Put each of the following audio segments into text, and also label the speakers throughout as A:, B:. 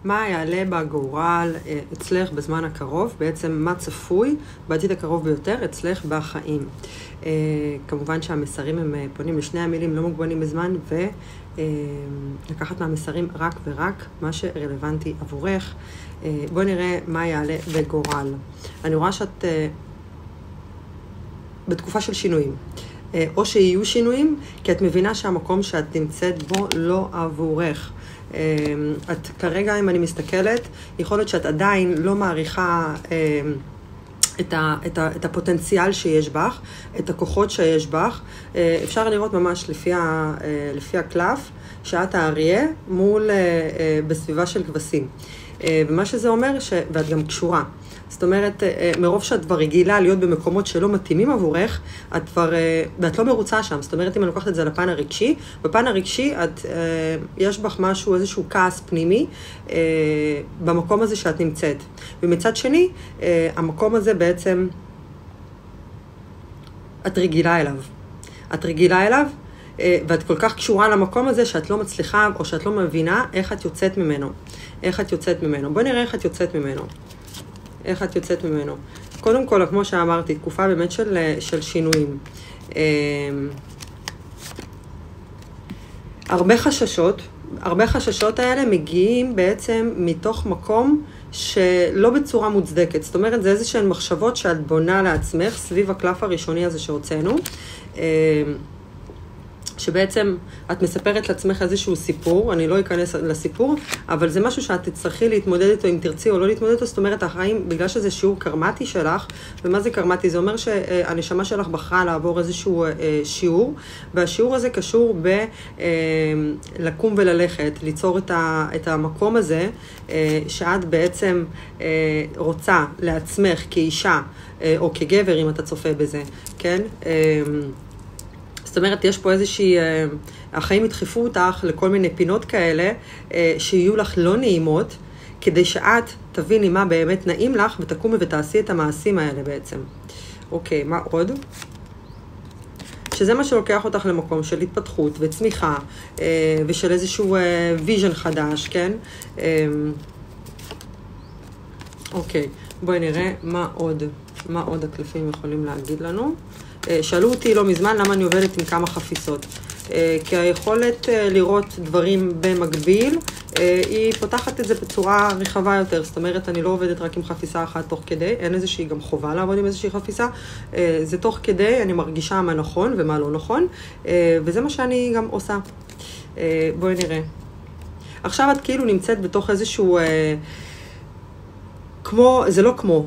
A: מה יעלה בגורל אצלך בזמן הקרוב, בעצם מה צפוי בעתיד הקרוב ביותר אצלך בחיים. כמובן שהמסרים הם פונים לשני המילים, לא מוגבלים בזמן, ולקחת מהמסרים רק ורק מה שרלוונטי עבורך. בואי נראה מה יעלה בגורל. אני רואה שאת בתקופה של שינויים, או שיהיו שינויים, כי את מבינה שהמקום שאת נמצאת בו לא עבורך. את כרגע, אם אני מסתכלת, יכול להיות שאת עדיין לא מעריכה את הפוטנציאל שיש בך, את הכוחות שיש בך. אפשר לראות ממש לפי הקלף, שאת האריה מול בסביבה של כבשים. ומה שזה אומר, ואת גם קשורה. זאת אומרת, מרוב שאת כבר רגילה להיות במקומות שלא מתאימים עבורך, ואת לא מרוצה שם. זאת אומרת, אם אני לוקחת את זה לפן הרגשי, בפן הרגשי יש בך משהו, איזשהו כעס פנימי, במקום הזה שאת נמצאת. ומצד שני, המקום הזה בעצם, את רגילה אליו. את רגילה אליו, ואת כל כך קשורה למקום הזה שאת לא מצליחה, או שאת לא מבינה איך את יוצאת ממנו. איך את יוצאת ממנו. בואי נראה איך את יוצאת ממנו. איך את יוצאת ממנו. קודם כל, כמו שאמרתי, תקופה באמת של שינויים. הרבה חששות האלה מגיעים בעצם מתוך מקום שלא בצורה מוצדקת. זאת אומרת, זה איזושהי מחשבות שאת בונה לעצמך סביב הקלף הראשוני הזה שהוצאנו. שבעצם את מספרת לעצמך איזשהו סיפור, אני לא אכנס לסיפור, אבל זה משהו שאת תצטרכי להתמודד איתו אם תרצי או לא להתמודד איתו. זאת אומרת, החיים, בגלל שזה שיעור קרמטי שלך, ומה זה קרמטי? זה אומר שהנשמה שלך בחרה לעבור איזשהו שיעור, והשיעור הזה קשור לקום וללכת, ליצור את המקום הזה, שאת בעצם רוצה לעצמך כאישה, או כגבר, אם אתה צופה בזה, כן? זאת אומרת, יש פה איזושהי, החיים ידחפו אותך לכל מיני פינות כאלה, שיהיו לך לא נעימות, כדי שאת תביני מה באמת נעים לך, ותקומי ותעשי את המעשים האלה בעצם. אוקיי, מה עוד? שזה מה שלוקח אותך למקום של התפתחות וצמיחה, ושל איזשהו ויז'ן חדש, כן? אוקיי, בואי נראה מה עוד הקלפים יכולים להגיד לנו. שאלו אותי לא מזמן למה אני עובדת עם כמה חפיסות. כי היכולת לראות דברים במקביל, היא פותחת את זה בצורה רחבה יותר. זאת אומרת, אני לא עובדת רק עם חפיסה אחת תוך כדי, אין איזושהי גם חובה לעבוד עם איזושהי חפיסה. זה תוך כדי, אני מרגישה מה נכון ומה לא נכון, וזה מה שאני גם עושה. בואי נראה. עכשיו את כאילו נמצאת בתוך איזשהו,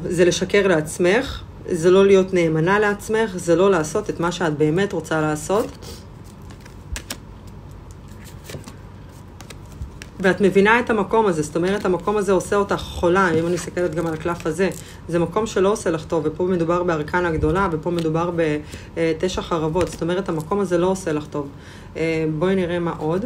A: זה לשקר לעצמך, זה לא להיות נאמנה לעצמך, זה לא לעשות את מה שאת באמת רוצה לעשות. ואת מבינה את המקום הזה, זאת אומרת, המקום הזה עושה אותך חולה, אם אני מסתכלת גם על הקלף הזה, זה מקום שלא עושה לך טוב, ופה מדובר בארקנה הגדולה, ופה מדובר בתשע חרבות, זאת אומרת, המקום הזה לא עושה לך טוב. בואי נראה מה עוד.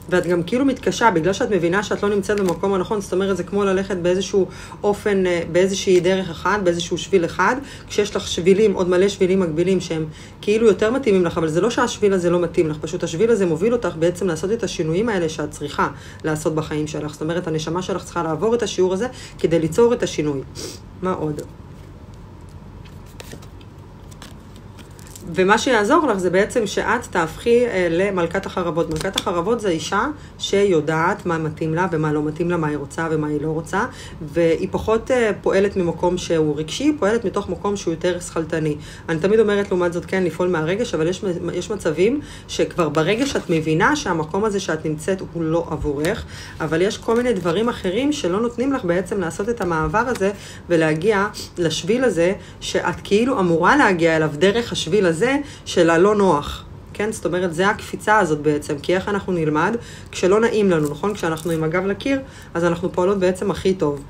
A: ואת גם כאילו מתקשה, בגלל שאת מבינה שאת לא נמצאת במקום הנכון, זאת אומרת, זה כמו ללכת באיזשהו אופן, באיזושהי דרך אחד, באיזשהו שביל אחד, כשיש לך שבילים, עוד מלא שבילים מקבילים, שהם כאילו יותר מתאימים לך, אבל זה לא שהשביל הזה לא מתאים לך, פשוט השביל הזה מוביל אותך בעצם לעשות את השינויים האלה שאת צריכה לעשות בחיים שלך. זאת אומרת, הנשמה שלך צריכה לעבור את השיעור הזה, כדי ליצור את השינוי. מה עוד? ומה שיעזור לך זה בעצם שאת תהפכי למלכת החרבות. מלכת החרבות זה אישה שיודעת מה מתאים לה ומה לא מתאים לה, מה היא רוצה ומה היא לא רוצה, והיא פחות פועלת ממקום שהוא רגשי, היא פועלת מתוך מקום שהוא יותר שכלתני. אני תמיד אומרת לעומת זאת כן לפעול מהרגש, אבל יש מצבים שכבר ברגש את מבינה שהמקום הזה שאת נמצאת הוא לא עבורך, אבל יש כל מיני דברים אחרים שלא נותנים לך בעצם לעשות את המעבר הזה ולהגיע לשביל הזה שאת כאילו אמורה להגיע אליו דרך השביל הזה של הלא נוח. כן? זאת אומרת, זה הקפיצה הזאת בעצם, כי איך אנחנו נלמד כשלא נעים לנו, נכון? כשאנחנו עם הגב לקיר, אז אנחנו פועלות בעצם הכי טוב,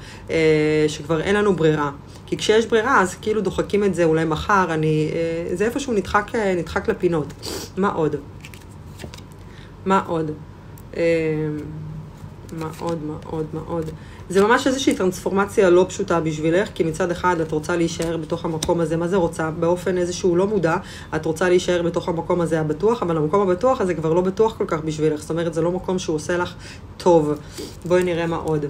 A: שכבר אין לנו ברירה. כי כשיש ברירה, אז כאילו דוחקים את זה אולי מחר, זה איפשהו נדחק לפינות. מה עוד? מה עוד? מה מאוד מאוד מאוד. זה ממש איזושהי טרנספורמציה לא פשוטה בשבילך, כי מצד אחד את רוצה להישאר בתוך המקום הזה. מה זה רוצה? באופן איזשהו לא מודע, את רוצה להישאר בתוך המקום הזה הבטוח, אבל המקום הבטוח הזה כבר לא בטוח כל כך בשבילך. זאת אומרת, זה לא מקום שהוא עושה לך טוב. בואי נראה מה עוד.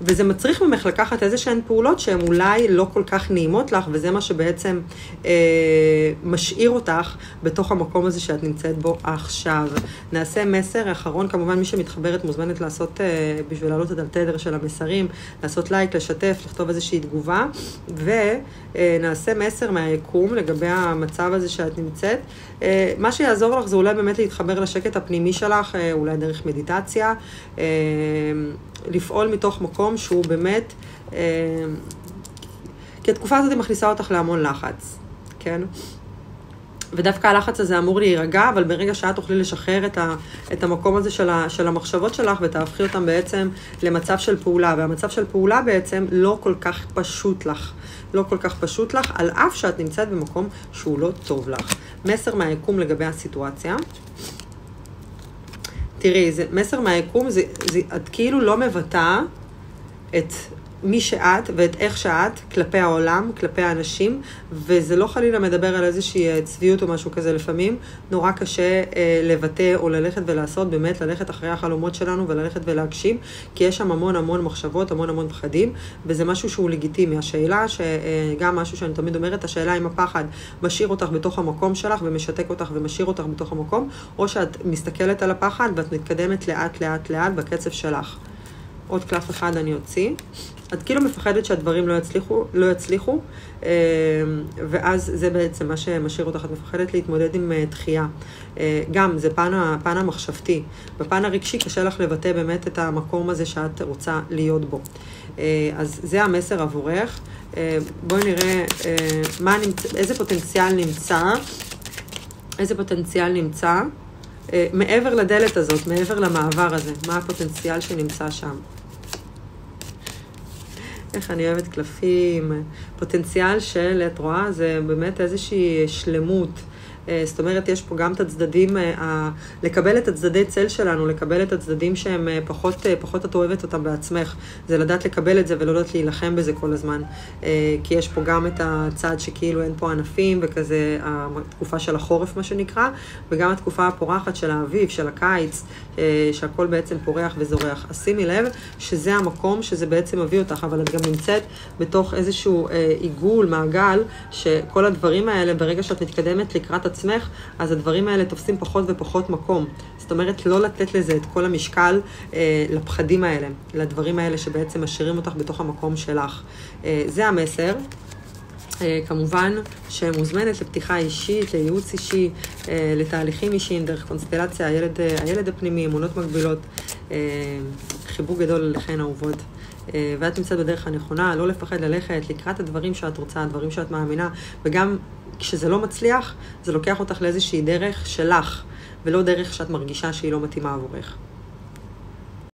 A: וזה מצריך ממך לקחת איזשהן פעולות שהן אולי לא כל כך נעימות לך, וזה מה שבעצם משאיר אותך בתוך המקום הזה שאת נמצאת בו עכשיו. נעשה מסר אחרון, כמובן מי שמתחברת מוזמנת לעשות, בשביל לעלות את התדר של המסרים, לעשות לייק, לשתף, לכתוב איזושהי תגובה, ונעשה מסר מהיקום לגבי המצב הזה שאת נמצאת. מה שיעזור לך זה אולי באמת להתחבר לשקט הפנימי שלך, אולי דרך מדיטציה, לפעול מתוך מקום שהוא באמת, כי התקופה הזאת מכניסה אותך להמון לחץ, כן? ודווקא הלחץ הזה אמור להירגע, אבל ברגע שאת תוכלי לשחרר את המקום הזה של המחשבות שלך, ותהפכי אותם בעצם למצב של פעולה, והמצב של פעולה בעצם לא כל כך פשוט לך. לא כל כך פשוט לך, על אף שאת נמצאת במקום שהוא לא טוב לך. מסר מהיקום לגבי הסיטואציה. תראי, זה מסר מהיקום, את כאילו לא מבטא את מי שאת ואת איך שאת כלפי העולם, כלפי האנשים, וזה לא חלילה מדבר על איזושהי צביעות או משהו כזה. לפעמים נורא קשה לבטא או ללכת ולעשות, באמת ללכת אחרי החלומות שלנו וללכת ולהגשים, כי יש שם המון המון מחשבות, המון המון פחדים, וזה משהו שהוא לגיטימי. השאלה, גם משהו שאני תמיד אומרת, השאלה אם הפחד משאיר אותך בתוך המקום שלך ומשתק אותך ומשאיר אותך בתוך המקום, או שאת מסתכלת על הפחד ואת מתקדמת לאט לאט לאט בקצב שלך. עוד קלף אחד אני אוציא. את כאילו מפחדת שהדברים לא יצליחו, ואז זה בעצם מה שמשאיר אותך. את מפחדת להתמודד עם דחייה. גם זה פן המחשבתי. בפן הרגשי קשה לך לבטא באמת את המקום הזה שאת רוצה להיות בו. אז זה המסר עבורך. בואי נראה איזה פוטנציאל נמצא מעבר לדלת הזאת, מעבר למעבר הזה. מה הפוטנציאל שנמצא שם? איך אני אוהבת קלפים. פוטנציאל של, את רואה, זה באמת איזושהי שלמות. זאת אומרת, יש פה גם את הצדדים, לקבל את הצדדי צל שלנו, לקבל את הצדדים שהם פחות את אוהבת אותם בעצמך. זה לדעת לקבל את זה ולא לדעת להילחם בזה כל הזמן. כי יש פה גם את הצד שכאילו אין פה ענפים, וכזה התקופה של החורף מה שנקרא, וגם התקופה הפורחת של האביב, של הקיץ, שהכל בעצם פורח וזורח. אז שימי לב שזה המקום שזה בעצם מביא אותך, אבל את גם נמצאת בתוך איזשהו עיגול, מעגל, שכל הדברים האלה ברגע שאת מתקדמת לקראת עצמך, אז הדברים האלה תופסים פחות ופחות מקום. זאת אומרת, לא לתת לזה את כל המשקל לפחדים האלה, לדברים האלה שבעצם משאירים אותך בתוך המקום שלך. זה המסר. כמובן שמוזמנת לפתיחה אישית, לייעוץ אישי, לתהליכים אישיים, דרך קונסטלציה, הילד הפנימי, אמונות מגבילות, חיבוק גדול לכן אהובות. ואת נמצאת בדרך הנכונה, לא לפחד ללכת לקראת הדברים שאת רוצה, הדברים שאת מאמינה, וגם כשזה לא מצליח, זה לוקח אותך לאיזושהי דרך שלך, ולא דרך שאת מרגישה שהיא לא מתאימה עבורך.